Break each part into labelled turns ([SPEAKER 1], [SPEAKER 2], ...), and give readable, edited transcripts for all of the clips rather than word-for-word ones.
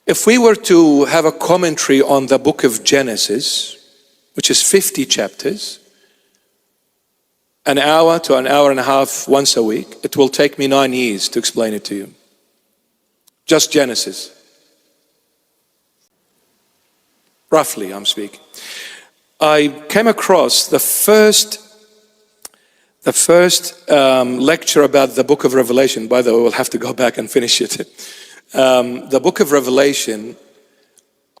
[SPEAKER 1] If we were to have a commentary on the book of Genesis, which is 50 chapters, an hour to an hour and a half once a week, it will take me 9 years to explain it to you. Just Genesis. Roughly, I'm speaking. I came across the first lecture about the book of Revelation. By the way, we'll have to go back and finish it. The book of Revelation,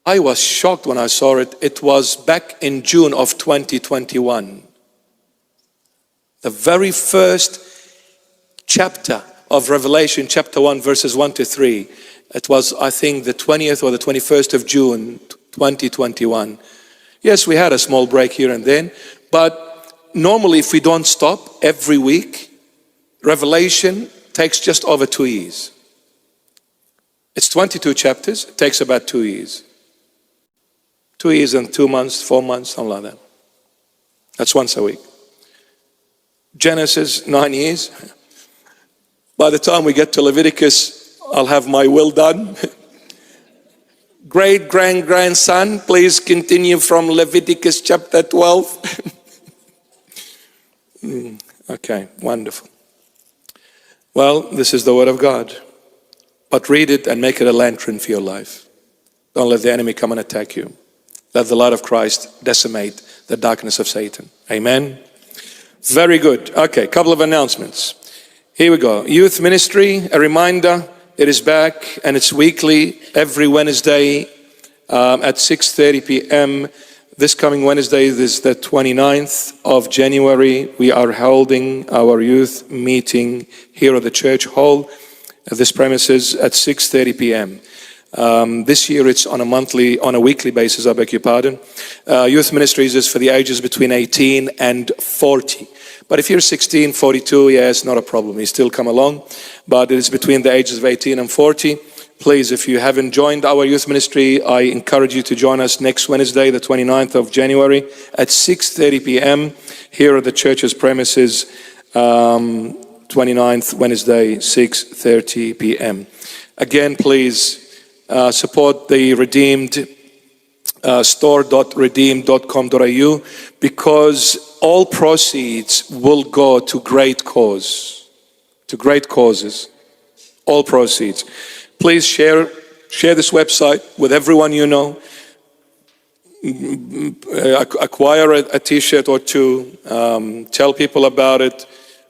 [SPEAKER 1] I was shocked when I saw it. It was back in June of 2021. The very first chapter of Revelation, chapter 1, verses 1 to 3. It was, I think, the 20th or the 21st of June, 2021. Yes, we had a small break here and then, but normally if we don't stop every week, Revelation takes just over 2 years. It's 22 chapters, it takes about 2 years. 2 years and 2 months, 4 months, something like that. That's once a week. Genesis, 9 years. By the time we get to Leviticus, I'll have my will done. Great grandson, please continue from Leviticus chapter 12. Okay, wonderful. Well, this is the word of God. But read it and make it a lantern for your life. Don't let the enemy come and attack you. Let the light of Christ decimate the darkness of Satan. Amen. Very good. Okay, couple of announcements. Here we go. Youth ministry, a reminder, it is back and it's weekly, every Wednesday at 6:30 p.m. This coming Wednesday is the 29th of January. We are holding our youth meeting here at the church hall at this premises at 6:30 p.m. This year it's on a weekly basis, I beg your pardon. Youth ministries is for the ages between 18 and 40. But if you're 16, 42, yes, not a problem. You still come along. But it is between the ages of 18 and 40. Please, if you haven't joined our youth ministry, I encourage you to join us next Wednesday, the 29th of January at 6:30 p.m. here at the church's premises, 29th Wednesday, 6:30 p.m. Again, please support the Redeemed store.redeemed.com.au because all proceeds will go to great causes. All proceeds. Please share this website with everyone you know. Acquire a t-shirt or two. Tell people about it.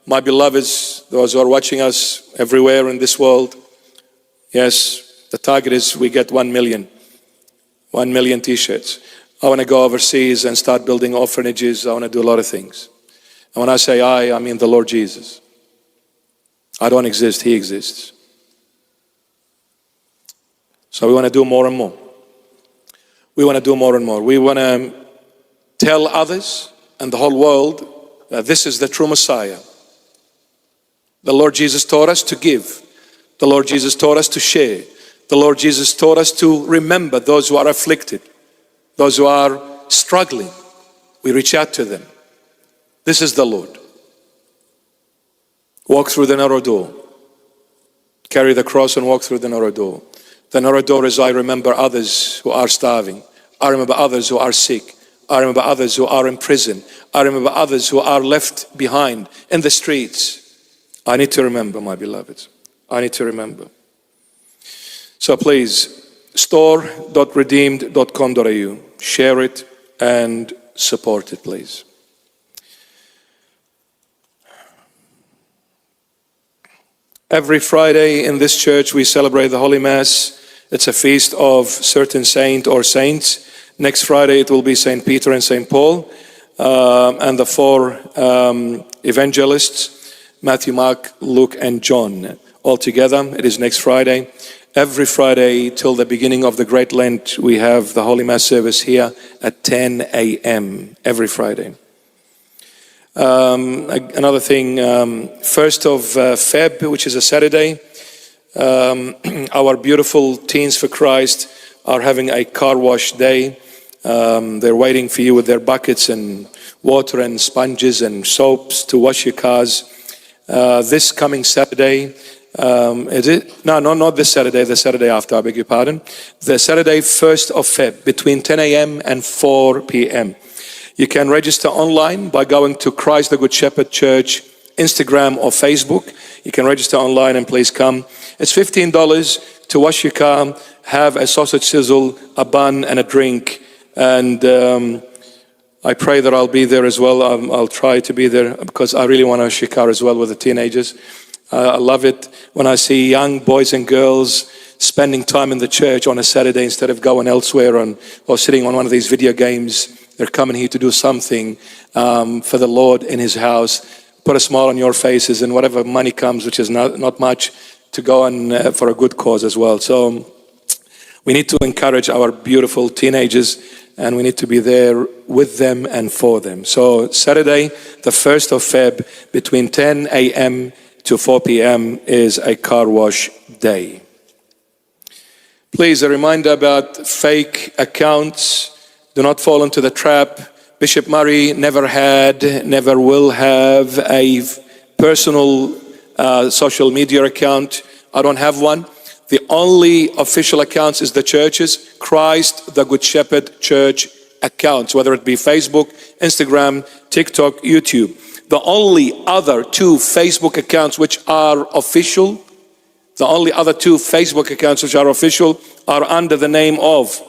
[SPEAKER 1] My beloveds, those who are watching us everywhere in this world. Yes, the target is we get 1 million. 1 million t-shirts. I want to go overseas and start building orphanages. I want to do a lot of things. And when I say I mean the Lord Jesus. I don't exist, He exists. So we want to do more and more. We want to do more and more. We want to tell others and the whole world that this is the true Messiah. The Lord Jesus taught us to give. The Lord Jesus taught us to share. The Lord Jesus taught us to remember those who are afflicted, those who are struggling. We reach out to them. This is the Lord. Walk through the narrow door. Carry the cross and walk through the narrow door. The narrow door is I remember others who are starving. I remember others who are sick. I remember others who are in prison. I remember others who are left behind in the streets. I need to remember, my beloveds. I need to remember. So please, store.redeemed.com.au. Share it and support it, please. Every Friday in this church we celebrate the Holy Mass. It's a feast of certain saint or saints. Next Friday it will be St. Peter and St. Paul and the four evangelists, Matthew, Mark, Luke and John. All together, it is next Friday. Every Friday till the beginning of the Great Lent, we have the Holy Mass service here at 10 a.m. every Friday. Another thing, 1st of Feb, which is a Saturday, our beautiful Teens for Christ are having a car wash day. They're waiting for you with their buckets and water and sponges and soaps to wash your cars. This coming Saturday, Is it? No, not this Saturday, the Saturday after, I beg your pardon. The Saturday 1st of Feb, between 10 a.m. and 4 p.m. You can register online by going to Christ the Good Shepherd Church, Instagram or Facebook. You can register online and please come. It's $15 to wash your car, have a sausage sizzle, a bun and a drink. And I pray that I'll be there as well. I'll try to be there because I really want to wash your car as well with the teenagers. I love it when I see young boys and girls spending time in the church on a Saturday instead of going elsewhere or sitting on one of these video games. They're coming here to do something for the Lord in His house. Put a smile on your faces, and whatever money comes, which is not much, to go on for a good cause as well. So we need to encourage our beautiful teenagers, and we need to be there with them and for them. So Saturday, the 1st of Feb, between 10 a.m. to 4 p.m. is a car wash day. Please, a reminder about fake accounts. Do not fall into the trap. Bishop Murray never had, never will have a personal social media account. I don't have one. The only official accounts is the church's, Christ the Good Shepherd Church accounts, whether it be Facebook, Instagram, TikTok, YouTube. The only other two Facebook accounts which are official, are under the name of: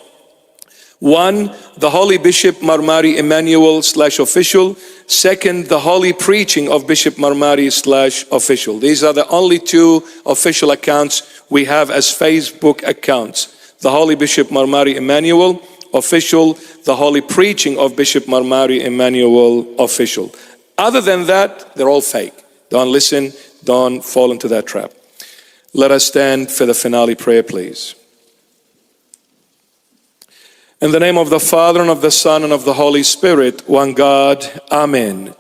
[SPEAKER 1] one, the Holy Bishop Marmari Emmanuel /official. Second, the Holy Preaching of Bishop Marmari /official. These are the only two official accounts we have as Facebook accounts. The Holy Bishop Marmari Emmanuel official, the Holy Preaching of Bishop Marmari Emmanuel official. Other than that, they're all fake. Don't listen, don't fall into that trap. Let us stand for the finale prayer, please. In the name of the Father, and of the Son, and of the Holy Spirit, one God, Amen.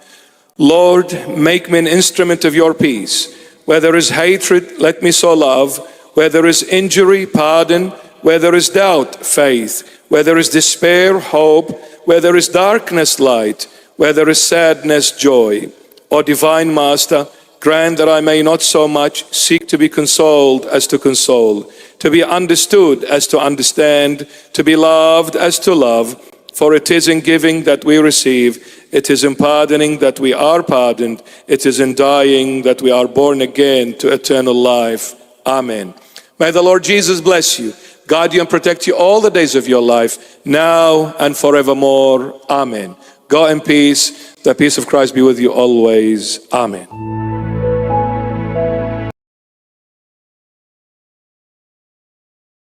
[SPEAKER 1] Lord, make me an instrument of your peace. Where there is hatred, let me sow love. Where there is injury, pardon. Where there is doubt, faith. Where there is despair, hope. Where there is darkness, light. Where there is sadness, joy. O Divine Master, grant that I may not so much seek to be consoled as to console, to be understood as to understand, to be loved as to love. For it is in giving that we receive, it is in pardoning that we are pardoned, it is in dying that we are born again to eternal life. Amen. May the Lord Jesus bless you, guide you and protect you all the days of your life, now and forevermore. Amen. Go in peace. The peace of Christ be with you always. Amen.